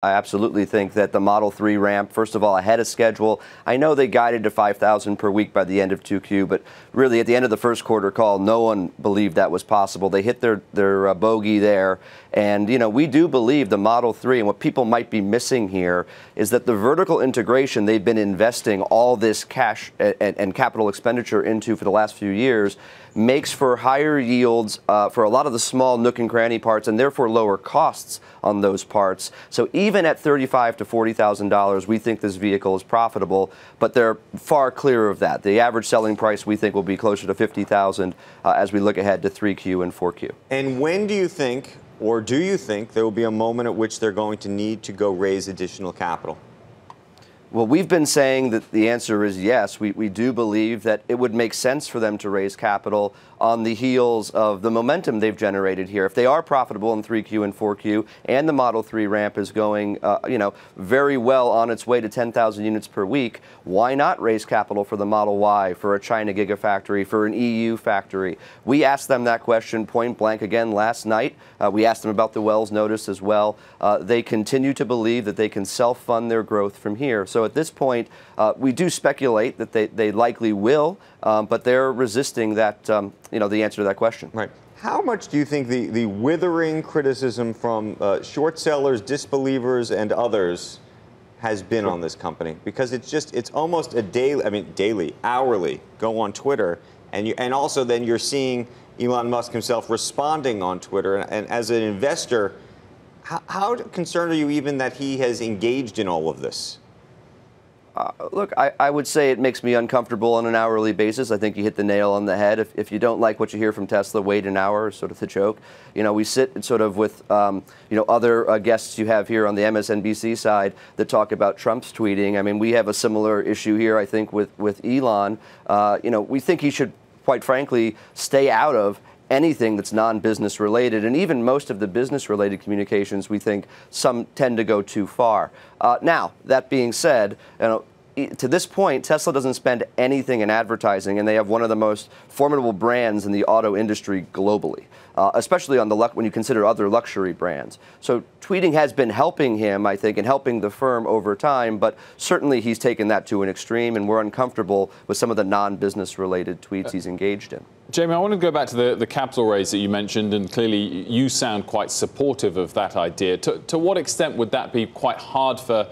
I absolutely think that the Model 3 ramp, first of all, ahead of schedule. I know they guided to 5,000 per week by the end of 2Q, but really at the end of the first quarter call, no one believed that was possible. They hit their bogey there. And, we do believe the Model 3, and what people might be missing here is that the vertical integration they've been investing all this cash and capital expenditure into for the last few years makes for higher yields for a lot of the small nook and cranny parts, and therefore lower costs on those parts. So even at $35,000 to $40,000, we think this vehicle is profitable, but they're far clear of that. The average selling price we think will be closer to $50,000 as we look ahead to 3Q and 4Q. And when do you think, or do you think, there will be a moment at which they're going to need to go raise additional capital? Well, we've been saying that the answer is yes. We do believe that it would make sense for them to raise capital on the heels of the momentum they've generated here. If they are profitable in 3Q and 4Q, and the Model 3 ramp is going, very well on its way to 10,000 units per week, why not raise capital for the Model Y, for a China Gigafactory, for an EU factory? We asked them that question point blank again last night. We asked them about the Wells notice as well. They continue to believe that they can self-fund their growth from here. So at this point, we do speculate that they likely will, but they're resisting that, the answer to that question. Right. How much do you think the withering criticism from short sellers, disbelievers, and others has been on this company? Because it's almost a daily, hourly, go on Twitter, and also then you're seeing Elon Musk himself responding on Twitter. And as an investor, how concerned are you even that he has engaged in all of this? Look, I would say it makes me uncomfortable on an hourly basis. I think you hit the nail on the head. If you don't like what you hear from Tesla, wait an hour, sort of the joke. We sit sort of with, other guests you have here on the MSNBC side that talk about Trump's tweeting. I mean, we have a similar issue here, I think, with Elon. We think he should, quite frankly, stay out of anything that's non-business related, and even most of the business-related communications, we think some tend to go too far. Now, that being said, to this point, Tesla doesn't spend anything in advertising, and they have one of the most formidable brands in the auto industry globally, especially on when you consider other luxury brands. So tweeting has been helping him, I think, and helping the firm over time, but certainly he's taken that to an extreme, and we're uncomfortable with some of the non-business related tweets he's engaged in. Jamie, I want to go back to the capital raise that you mentioned, and clearly you sound quite supportive of that idea. To what extent would that be quite hard for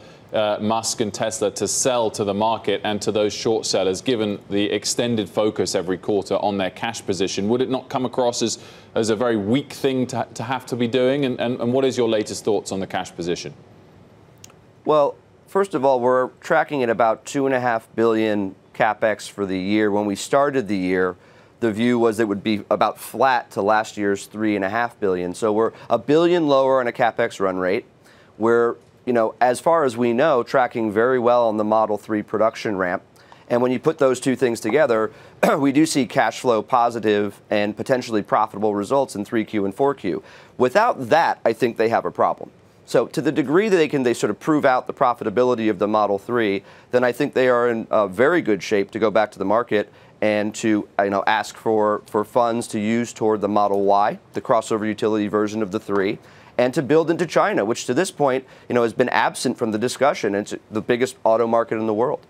Musk and Tesla to sell to the market and to those short sellers, given the extended focus every quarter on their cash position? Would it not come across as a very weak thing to have to be doing? And what is your latest thoughts on the cash position? Well, first of all, we're tracking at about $2.5 billion CapEx for the year. When we started the year, the view was it would be about flat to last year's $3.5 billion. So we're $1 billion lower on a CapEx run rate. We're, as far as we know, tracking very well on the Model 3 production ramp. And when you put those two things together, we do see cash flow positive and potentially profitable results in 3Q and 4Q. Without that, I think they have a problem. So to the degree that they sort of prove out the profitability of the Model 3, then I think they are in very good shape to go back to the market and to ask for funds to use toward the Model Y, the crossover utility version of the 3, and to build into China, which to this point has been absent from the discussion. It's the biggest auto market in the world.